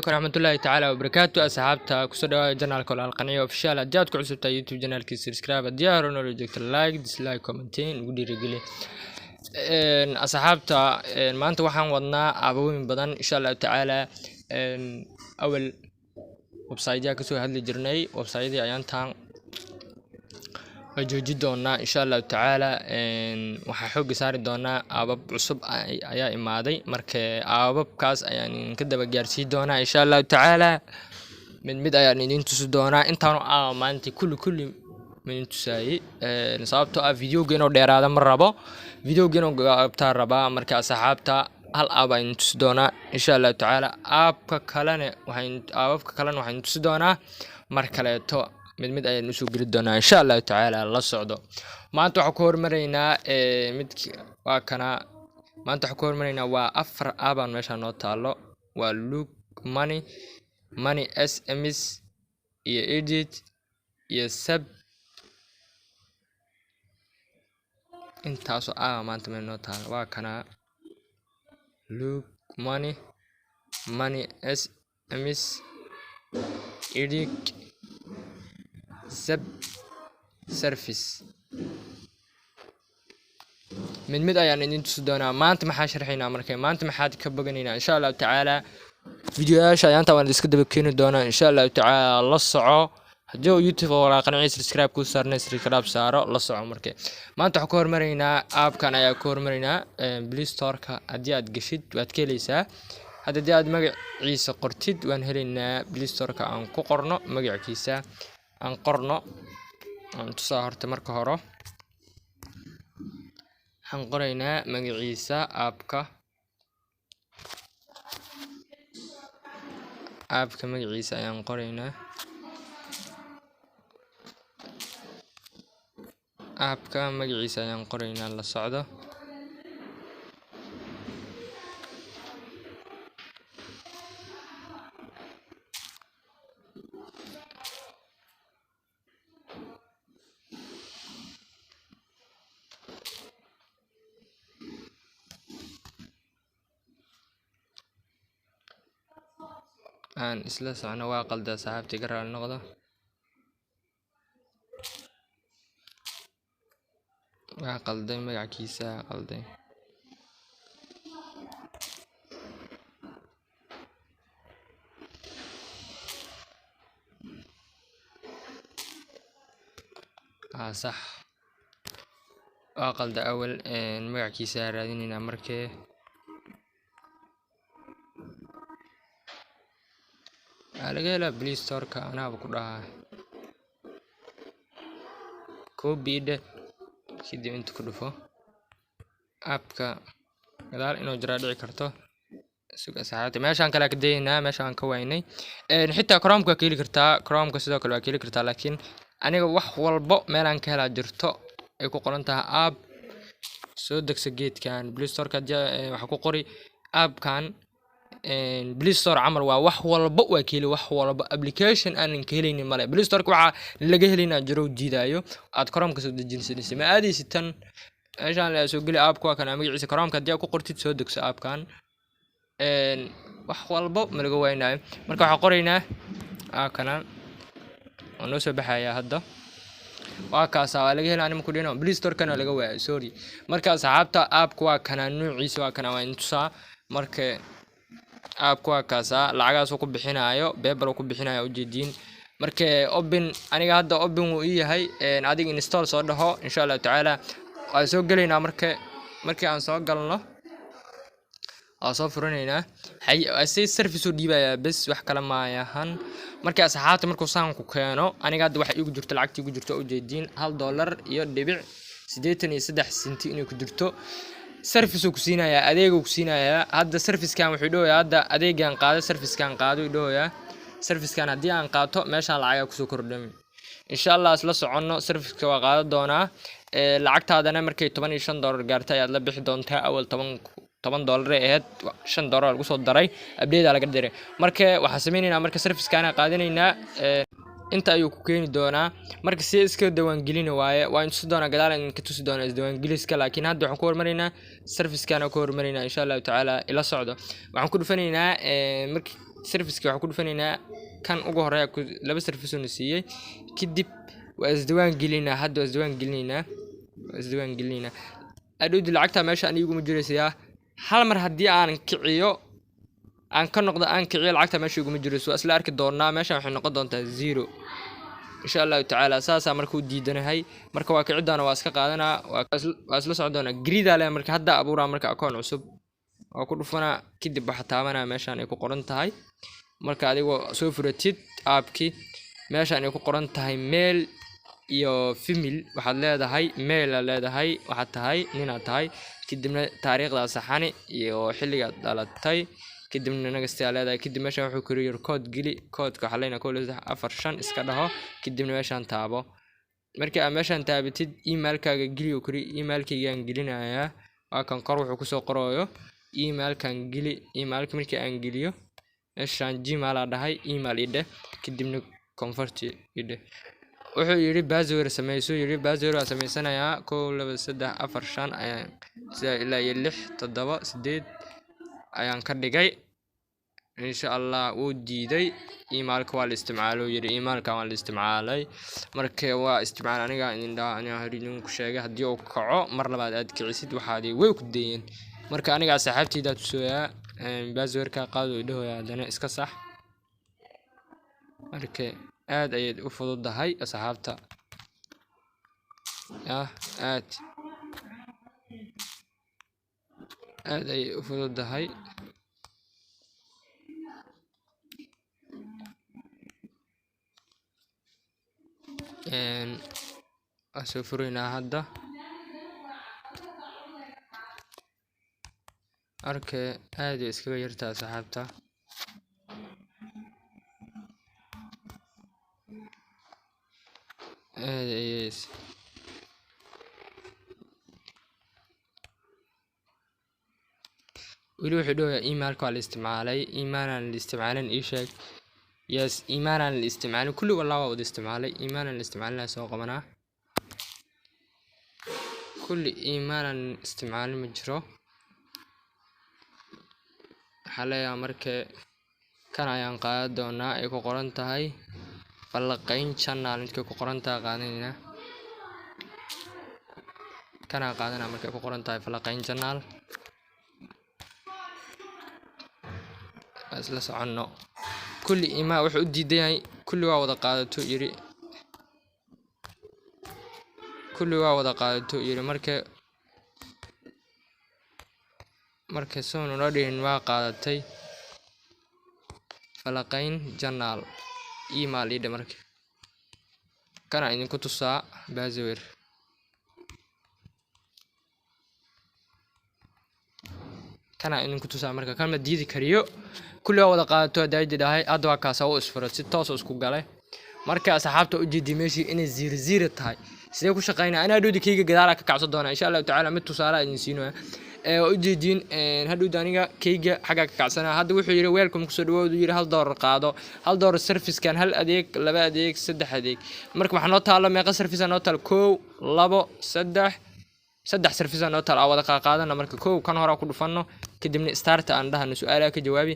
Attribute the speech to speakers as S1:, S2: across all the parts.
S1: عليكم ورحمة الله تعالى وبركاته. أصحابتا كسر جنال كل القناة وفشال جات كعسبتا يوتيوب جنال كي سبسكرايب ديارون ولا جكت لايك ديسلايك كومنتين ودي رجلي أصحابتا ما أنت وحن وضنا أبوين بدن إن شاء الله تعالى أول وبسايديا كسو هذا جرني وبسايدي أيان تان وجوجي دونا إن شاء الله تعالى وححوق ساري دونا أباب عصب أيا إمادي مركي أباب كاس يعني كده بجارسي دونا إن شاء الله تعالى من بداية يعني ننتس دونا إنتانو ما أنت كل من انتساي نصابتو فيديو جينو ديرادا مربا فيديو جينو قابتا ربا مركي أصحابتا هل أبا ننتس دونا إن شاء الله تعالى أبابك كلان وحين ننتس دونا مركاليتو mid ayaan u soo geli doonaa insha Allah taala la socdo maanta waxa ku hormareynaa waa kana maanta waxa ku hormareynaa waa afar aabaan meesha noo taalo waa look money sms iyo edit iyo sub intaas oo maanta meel noo taalo waa kana look money sms edit sub surface من مد ayaan idin tusi doonaa maanta maxaa sharxaynaa markay maanta maxaad ka boganeynaa insha Allah taala fiidiyoyaasha ayanta waan iska daba keeni doonaa insha Allah taala la soco hadii YouTube wala qanacay subscribe ku saarnay subscribe saaro la soco markay maanta waxa ku hormareynaa app-kan ayaa ku hormareynaa Play Store-ka hadii aad gashid waad ka helaysaa hadii aad magaciisa qortid waan helaynaa Play Store-ka aan ku qorno magaciisa aan qorno aan tusaa horta marka hore waxaan qoraynaa magaciisa app-ka magaciisa ayaan qoraynaa la socdo aan isla socno waa qalda saaxiibti garal noqdo waa qalday magaciisa qalday صح waa qalda awal magaciisa raadinayna markee laga hela Play Store-ka anaaba ku dhahay copy sidii inta ku dhufo app-ka gadaal inuu jira dhici karto suuqa saacada meeshan kala ka deynaa meeshan ka waynay xitaa Chrome-ka ka heli kartaa Chrome-ka sidoo kale waa ka heli kartaa laakiin aniga wax walbo meelan ka hela jirto ay ku qoran tahay app soo degso geedkan Play Store-ka waxa ku qori app-kan Play Store عمل wax walba waa keli wax walba application aan ka helaynin male Play Store waxa laga helinaa jiro diidayo aad Chrome-ka soo dejinaysid ma aadaysitan meeshaan la soo gali app-ka kana magaciisa Chrome-ka hadii aad ku qortid soo degso app-kan wax walba ma laga waynayo marka waxa qoraynaa kana oo soo baxaya hadda waa kaas laga helaa anima ku dhino Play Store kana laga waayo sorry marka asxaabta app-ka waa kana nuuciisa waa kana waa intusa marka app-ka kaasa lacagaas ku bixinayo PayPal ku bixinayo ujeedin markay open aniga hadda open uu yahay adiga install soo dhaho insha Allah taala waa soo galeynaa markii aan soo galno soo furanaynaa asay service u dhiibaya bas wax kala ma yahan markii asxaabta markuu saan ku keeno aniga hadda waxa igu jirto lacagtii igu jirto ujeedin $1.83 inuu ku jirto service ku siinaya adeeg ku siinaya hadda service-kan wuxuu dhooyaa hadda adeegan qaado service-kan qaado dhooyaa service-kan hadii aan qaato meesha lacag ku soo kordhin insha Allah isla socono service-ka waa qaado doonaa lacagtaadana markay $15 gaartay aad la bixi doontaa awal $10 aheed $5 lagu soo daray update laga diray marka waxa sameeynaa marka service-kan qaadanaynaa inta ayuu ku keeni doonaa marka si iska diiwaan gelin waaye waa inta doona gadaal in ka tusi doona diiwaan geliska laakiin hadda waxaan ku hormarinaa service-kan ku hormarinaa insha Allah taala ila socdo waxaan ku dhufanaynaa service waxa ku dhufanayna kan ugu horeeya laba service oo nasiiyay kadib waa isdiwaan gelinaa hadda isdiwaan gelinaa adhoodi lacagta meesha anigu ma jiraysaa hal mar haddii aan kiciyo aan ka noqdo aan kiciyo lacagta meesha ugu ma jirayso isla arki doonaa meesha waxay noqon doontaa 0 insha Allah ta'ala saasa markuu diidanahay marka waa kicidana waa iska qaadanaa waa isla socdoona grida leh marka hadda abuuraa marka akoon cusub oo ku dhufana kadib waxa taabanaa meeshan ay ku qoran tahay marka adigoo soo furatid aapki meeshan ay ku qoran tahay mail iyo female waxaad leedahay mail leedahay waxa tahay nina tahay kadibna taariikhda saxani iyo xilliga dhalatay kadibna nagasta leedahay kadib meeshan wuxuu ku riyo code gili code-ka xalayna 145 iska dhaho kadibna meeshan taabo markii aad meeshan taabatid email-kaaga gili oo kuri email-kaygaan gelinayaa waa kan kor wuxuu ku soo qoraayo email-kan gili email-ka markii aan geliyo meeshan gmail ah dhahay email ide kadibna convert ide wuxuu yiri password sameeyso yiri password waa sameysanayaa 1 2 3 4 5 ayaan sida ilaa 6 7 8 ayaan ka dhigay insha Allah uu diiday email-ka waa la isticmaalo yiri email-ka waa la isticmaalay markii waa isticmaal aniga harin ku sheegay hadii uu kaco mar labaad aad kicisid waxaad way ku deeyeen marka aniga saaxiibtayda tusooyaa password-ka qaado idhooya hadana iska sax marka aad ay u fududahay asxaabta aad ay u fududahay asufurina hadda arke aad iskaga yartaa asxaabta yes wili wuxuu dhawayaa email-ka waa la isticmaalay email-aan la isticmaalin ii sheeg yes email-aan la isticmaalin kulli walaa waa wada isticmaalay email-aan la isticmaalin soo qabanaa kulli email-aan isticmaalin ma jiro xalaya markee kan ayaan qaadan doonaa ay ku qoran tahay falaqayn channel inta ku qoran tahay qaadanayna kana qaadana markay ku qoran tahay falaqayn channel asla soconno kulli email wuxuu u diiday kulli waa wada qaadato yiri kulli waa wada qaadato yiri markay soo noodeen waa qaadatay falaqayn channel email ida markay kana idinku tusaa password kana idinku tusaa marka kan ma diidi kariyo kulli wada qaadato daayidaahay aad waa kaas oo isfuro si toos isku galay marka asxaabta u jeedii meeshii inay 0 tahay sidee ku shaqeynaa ana doodi keyga gadaal ka kacso doona insha Allah ta'ala mid tusaale idin siino u jeedin haduu aniga keyga xaga ka kacsana hadda wuxuu yiri welcome ku soo dhawaado yiri $1 qaado $1 service kan hal adeeg laba adeeg saddex adeeg marka waxa noo taalo meeqa service noo taalo 1 2 3 service noo taalo wada qaadana marka 1 kan hore ku dhufano kadibna start aan dhahno su'aalaha ka jawaabi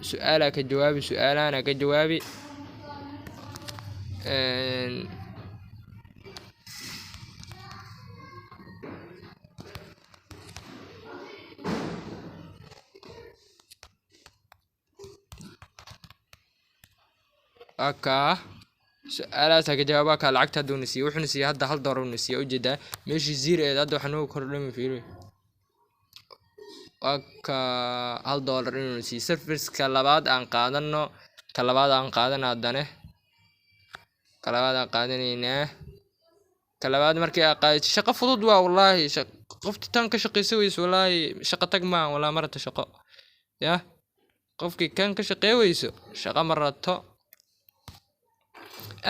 S1: su'aalaha ka jawaabi aka su'aalaha ka jawaaba ka lacagta doonaysi wuxuu nasiiyay hadda $1 uu nasiiyay ujeeda meeshii 0 ee hadda waxaan ugu kordhin fiiro aka $1 inuu nasiiyay service-ka labaad aan qaadano ka labaad aan qaadana hadane ka labaad aan qaadanayna ka labaad markii ay qaad shaqo fudud waa wallahi qofti tan ka shaqeysay wallahi shaqo tag ma wala marata shaqo ya qofkii kan ka shaqeeyayso shaqo marato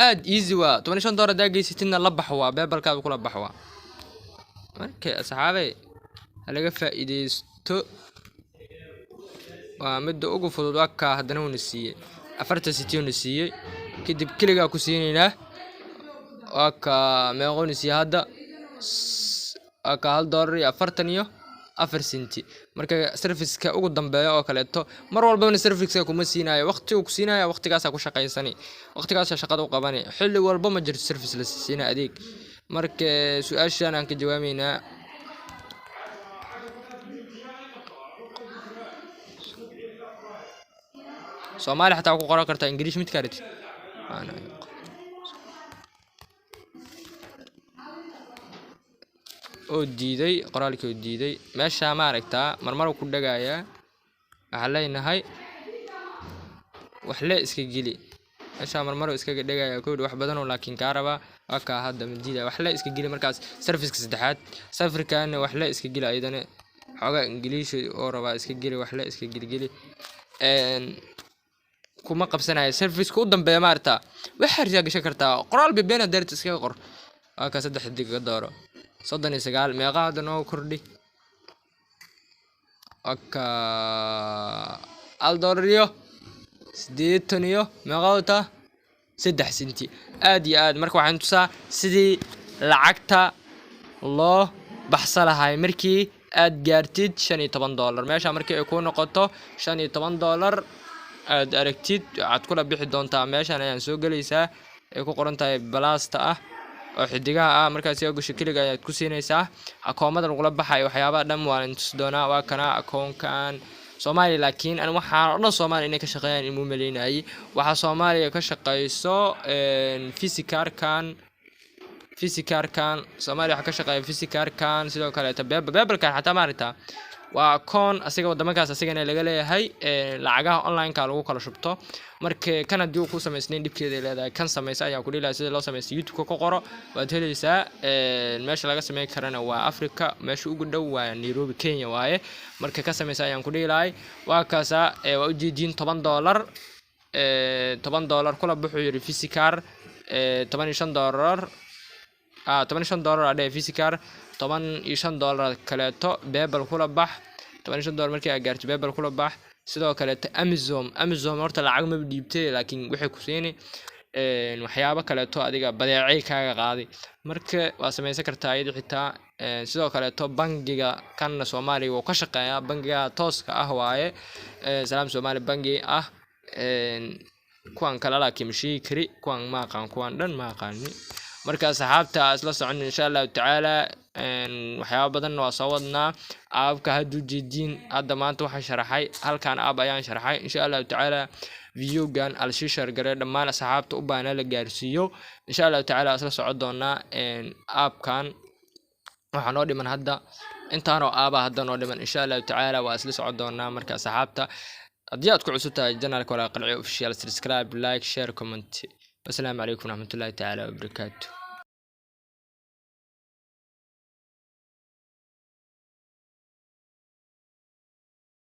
S1: aad easy waa $15 daagaysitina la baxwa beebelkaada kula baxwa markay asxaabay halaga faa'iideysto waa mid ugu fudud ka hadana uu nasiiyay 40 uu nasiiyay kadib kaliya ku siinayna ka meeqoon nasiiyay hadda ka $1 iyo 40 4 senti marka service-ka ugu dambeeyo oo kaleeto mar walba service-ka kuma siinayo waqti uu ku siinayo waqtigaas ku shaqeysani waqtigaas shaqada u qabani xilli walba ma jirto service la siina adeeg marka su'aashan aan ka jawaabeynaa Soomaali xataa ku qoran kartaa English mid kaartid ana oo diiday qoraalkii oo diiday meesha ma aragtaa marmar ku dhagaaya waxa leenahay wax la iska gili meesha marmar iska dhagaaya kood wax badan oo laakiin ka raba aka hadda midida wax la iska gili markaas service-ka saddexaad safarkan wax la iska gili ayadana xoga English oo raba iska gili wax la iska gili kuma qabsanayo service-ku u dambeeyo ma aragtaa waxa riyaa gashan kartaa qoraal bibeena darti iska qor aka 3 diga dooro 39 meeqa hadda noo kordhi aka $1 siddeetaniyo meeqa wata 3 senti aad iyo aad marka waxaan tusaa sidii lacagta loo baxsanahay markii aad gaartid $15 meesha markii ay ku noqoto $15 aad aragtid aad kula bixi doontaa meeshan ayaan soo galaysaa ay ku qoran tahay balasta ah oo xidigaha ah markaas iyo gasho kaliya ayaad ku siinaysaa akoomada lagu baxay waxyaabaha dhan waan tus doonaa waa kana akoonkan Soomaali laakiin aan waxaan oo dhan Soomaali inay ka shaqeeyaan inuu maleynayay waxa Soomaaliya ka shaqeyso fisikarkan Soomaaliya waxa ka shaqeeya fisikarkan sidoo kale beebelkan xataa maarita waa koon asiga wadamadaas asigana laga leeyahay lacagaha online-ka lagu kala shubto marka kan hadii uu ku sameysnayn dibkeeda leedahay kan sameeyay ayaa ku dhiilay sida loo sameeyo YouTube-ka ku qoro waad helaysaa meesha laga sameey karana waa Africa meesha ugu dhow waa Nairobi Kenya waaye marka ka sameeyay ayaan ku dhiilay waa kaasa waa u jeedin $10 $10 kula buuxu yiri fisikar $15 $15 adee fisikar $15 kaleeto beebel kula bax $15 markii aad gaarto beebel kula bax sidoo kale Amazon horta lacag ma dhiibtay laakiin waxay ku siinay waxyaabo kaleeto adiga badeecay kaaga qaaday marka waa sameeysan kartaa ayada xitaa sidoo kaleeto bangiga kan Soomaaliya oo ka shaqeeya bangiga tooska ah waaye Salaam Soomaali bangi ah kuwan kala laakiin shikri kuwan ma aqaan kuwan dhan ma aqaani marka saxaabta isla socon insha Allah ta'ala waxyaabo badan waa soo wadnaa aabka haduu jeedin hadda maanta waxa sharaxay halkan aab ayaan sharaxay insha Allah ta'ala video-gan al share garay dhamaan saxaabta u baahan la gaarsiiyo insha Allah ta'ala isla socon doonaa aabkan waxa noo dhiman hadda intaan oo aaba hadda noo dhiman insha Allah ta'ala waa isla socon doonaa marka saxaabta hadii aad ku cusub tahay channelka wala qalci official subscribe like share comment والسلام عليكم ورحمة الله تعالى وبركاته.